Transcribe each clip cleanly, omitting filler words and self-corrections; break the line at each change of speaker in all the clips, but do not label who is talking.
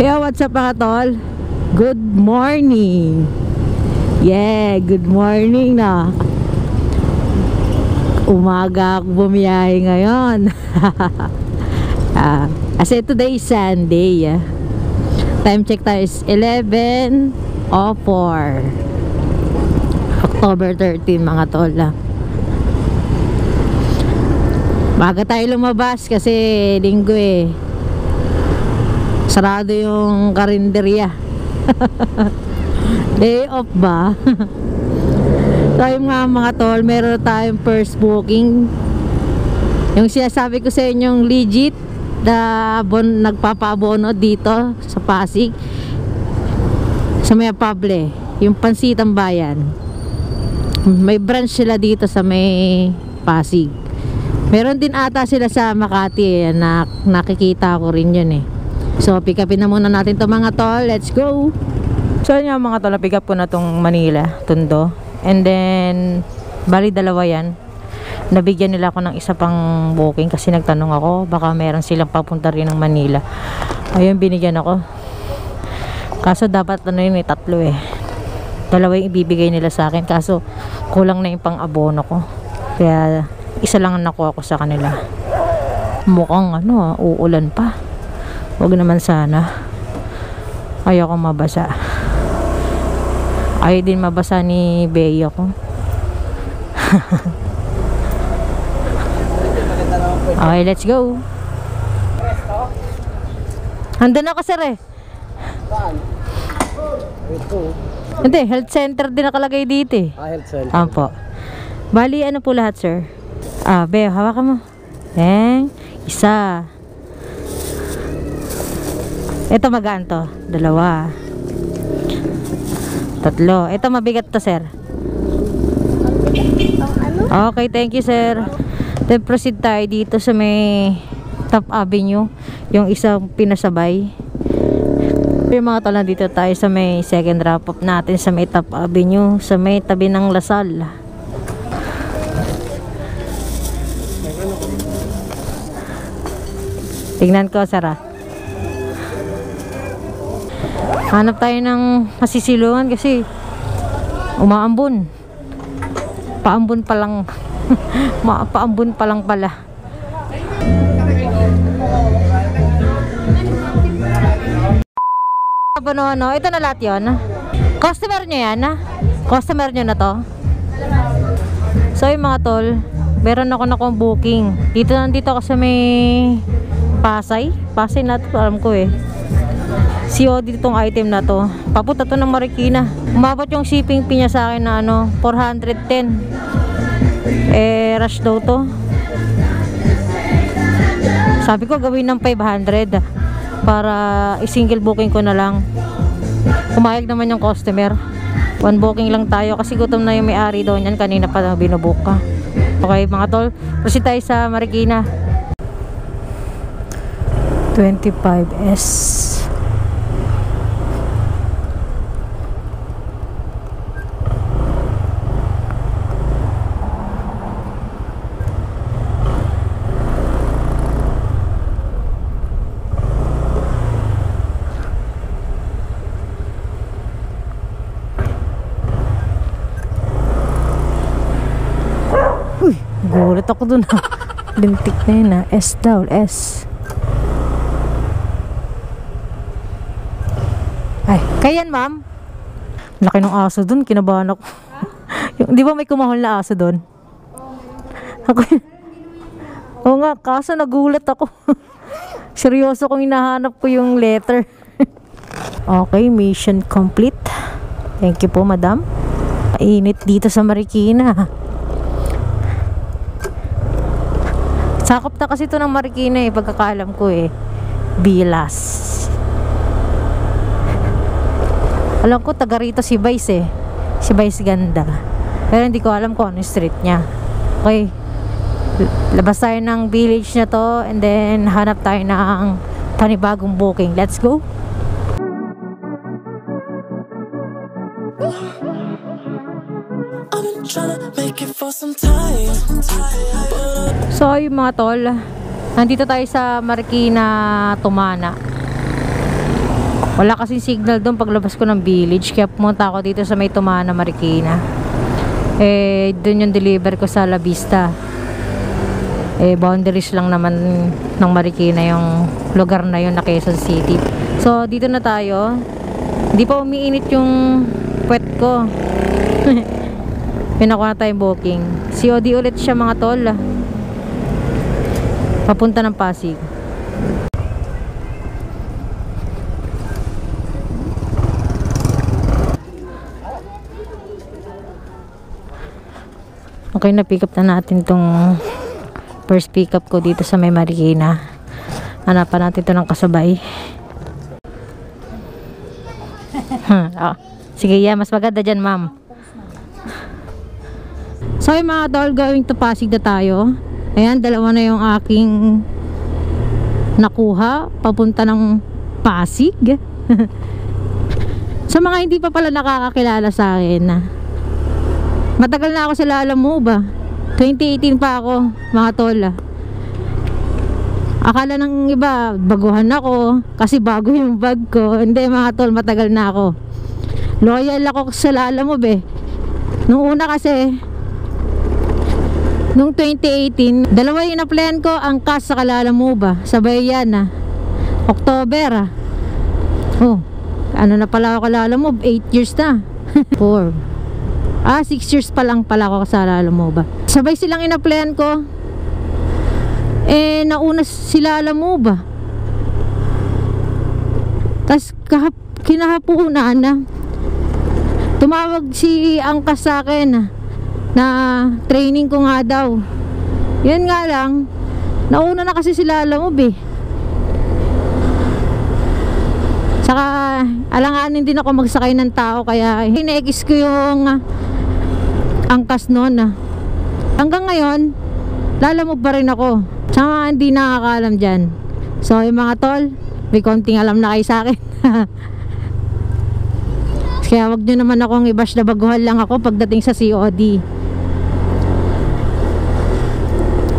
Kaya what's up mga tol? Good morning. Yeah, good morning na. Umaga ako bumiyahe ngayon. Kasi today is Sunday. Time check tayo is 11:04 October 13 mga tol. Baga tayo lumabas kasi linggo eh. Sarado yung karinderya. Day off ba? So yung mga tol, meron tayong first booking. Yung sinasabi ko sa inyong legit na nagpapaabono dito sa Pasig, sa may Pable, yung Pansitang Bayan. May branch sila dito sa may Pasig. Meron din ata sila sa Makati na nakikita ko rin yun eh. So pick upin na muna natin to mga tol. Let's go. So yun mga tol, pick up ko na tong Manila, Tondo. And then bali dalawa yan. Nabigyan nila ako ng isa pang booking kasi nagtanong ako baka meron silang papunta rin ng Manila. Ayun, binigyan ako. Kaso dapat yun eh, tatlo eh. Dalawa yung ibibigay nila sa akin, kaso kulang na yung pang abono ko. Kaya isa lang ang nakuha ko sa kanila. Mukhang uulan pa. Huwag naman sana. Ayaw kong mabasa. Ayaw din mabasa ni Bea ko. Okay, let's go. Andun ako sir eh. Hindi, health center din nakalagay dito eh.
Health center.
Ampo. Bali ano po lahat sir? Bea, hawakan mo. Isa. Ito magaan to. Dalawa. Tatlo. Ito mabigat to sir. Okay, thank you sir. Then proceed tayo dito sa may Top Avenue. Yung isang pinasabay. Yung mga tol, dito tayo sa may second wrap up natin sa may Top Avenue. Sa may tabi ng Lasal. Tignan ko Sarah. Hanap tayo ng masisilungan kasi umaambon. Paambon pa lang. Paambon pa lang pala. Ito na lahat yun. Customer nyo yan. Customer nyo na to. So yung mga tol, meron ako na kong booking. Nandito ako sa may Pasay na to, alam ko eh. COD itong item na to. Papunta to ng Marikina. Umabot yung shipping fee niya sa akin na 410. Rush daw to. Sabi ko gawin ng 500 para i-single booking ko na lang. Pumayag naman yung customer. One booking lang tayo kasi gutom na yung may-ari doon yan. Kanina pa binubook ka. Okay mga tol, proceed tayo sa Marikina. 25S. Uy, gulat ako dun ha. Lintik na yun ha. S. Ay, kayan ma'am. Laki ng aso dun, kinabahan ako. Di ba may kumahol na aso dun? Oo nga, kaso nagulat ako. Seryoso kong hinahanap ko yung letter. Okay, mission complete. Thank you po madam. Mainit dito sa Marikina. Sakop na kasi ito ng Marikina eh, pagkakaalam ko eh. Bilas. Alam ko taga rito si Vice eh. Si Vice ganda. Pero hindi ko alam kung ano street niya. Okay. Labas tayo ng village na to and then hanap tayo ng panibagong booking. Let's go. So yung mga tol, nandito tayo sa Marikina, Tumana. Wala kasing signal doon paglabas ko ng village, kaya pumunta ako dito sa may Tumana, Marikina. Doon yung deliver ko sa La Vista. Boundaries lang naman ng Marikina yung lugar na yun na Quezon City. So dito na tayo. Hindi pa umiinit yung puwet ko. Pinakuha na tayong booking. COD ulit siya mga tol. Papunta ng Pasig. Okay, na pick up na natin tong first pick up ko dito sa may Marikina. Hanapan natin ito ng kasabay. Sige, mas maganda dyan, ma'am. So yung mga tol, going to Pasig na tayo. Ayan, dalawa na yung aking nakuha papunta ng Pasig. Sa mga hindi pa pala nakakakilala sa akin, matagal na ako sa Lala Move. 2018 pa ako, mga tol. Akala ng iba, baguhan ako kasi bago yung bag ko. Hindi mga tol, matagal na ako. Loyal ako sa Lala Move. Nung una kasi, nung 2018, dalawa yung na-plan ko, Angkas sa Lala Move. Sabay yan October. Ano na pala ako Lala Move? 8 years na. 4 6 years pa lang pala ako sa Lala Move. Sabay silang ina-plan ko. Nauna sila Lala Move. Tapos kinahapunan tumawag si Angkas sa akin na training ko nga daw. Yan nga lang, nauna na kasi sila Lala Move. Saka alanganin din ako magsakay ng tao, kaya hine-exis ko yung Angkas noon. Hanggang ngayon Lala Move pa rin ako. Saka hindi nakakaalam dyan. So yung mga tol, may konting alam na kayo sa akin. Kaya wag nyo naman akong i-bash na baguhan lang ako pagdating sa COD.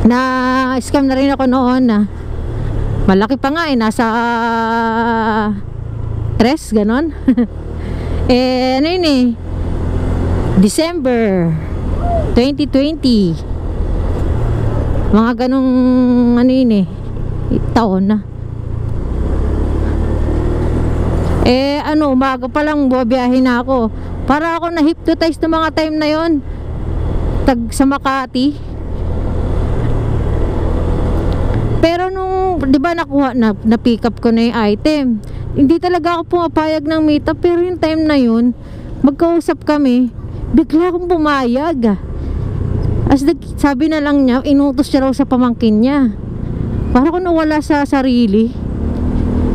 Na-scam na rin ako noon. Malaki pa nga nasa 3, ganon. Ano yun December 2020. Mga ganong ano yun taon na. Umaga pa lang buwabiyahin na ako. Para ako na-hypnotize ng mga time na yon. Sa Makati. Pero nung, di ba nakuha na pick up ko na yung item, hindi talaga ako pumapayag ng meetup. Pero yung time na yun, magkausap kami, bigla akong pumayag. Sabi na lang niya, inutos siya raw sa pamangkin niya. Para ko nawala sa sarili.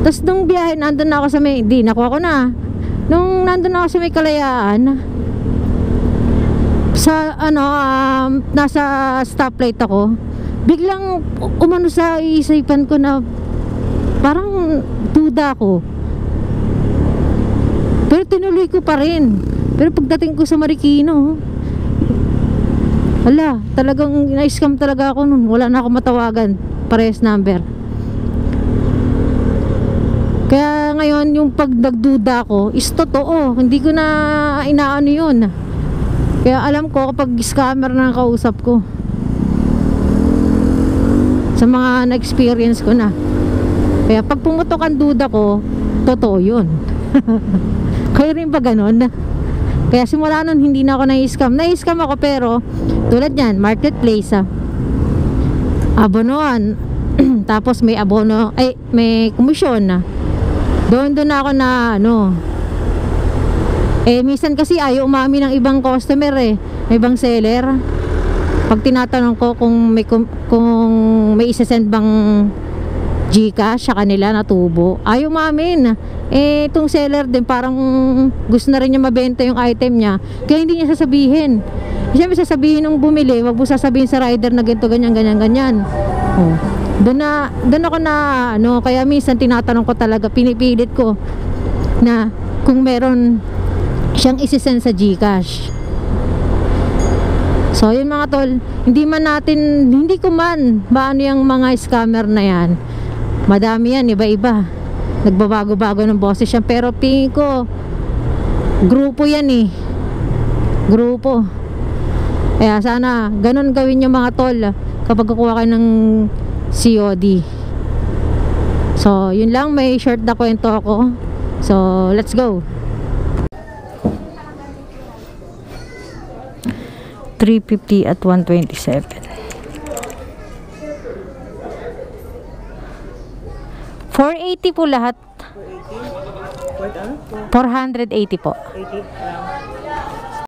Tapos nung biyahe, nandun na ako sa may, nakuha ko na. Nung nandun na ako sa may Kalayaan, sa nasa stoplight ako, biglang umano sa isipan ko na parang duda ko. Pero tinuloy ko pa rin. Pero pagdating ko sa Marikina, talagang na-scam talaga ako nun. Wala na ako matawagan, parehas number. Kaya ngayon yung pag nagduda ko is totoo, hindi ko na inaano yun. Kaya alam ko kapag scammer na kausap ko, sa mga na-experience ko na. Kaya pag pumutok ang duda ko, totoo yun. Kaya rin ba ganon? Kaya simula nun hindi na ako na-scam. Na-scam ako pero tulad yan, marketplace abonoan. Tapos may abono, may komisyon doon ako na minsan kasi ayaw umami ng ibang customer ibang seller. Pag tinatanong ko kung may isa-send bang GCash sa kanila na tubo, ayaw umamin. Itong seller din parang gusto na rin niya mabenta yung item niya, kaya hindi niya sasabihin. Siyempre sasabihin nung bumili, wag mo sasabihin sa rider na ganito, ganyan. Doon ako na kaya minsan tinatanong ko talaga, pinipilit ko na kung meron siyang isisend sa GCash. So yun mga tol, hindi ko man paano yung mga scammer na yan. Madami yan, iba-iba. nagbabago-bago ng boses siya, pero tingin ko grupo yan eh, grupo. Kaya sana ganun gawin yung mga tol kapag kukuha kayo ng COD. So yun lang, may short na kwento ako. So let's go. 350 at 127. 480 po lahat. 480 po.
80 lang.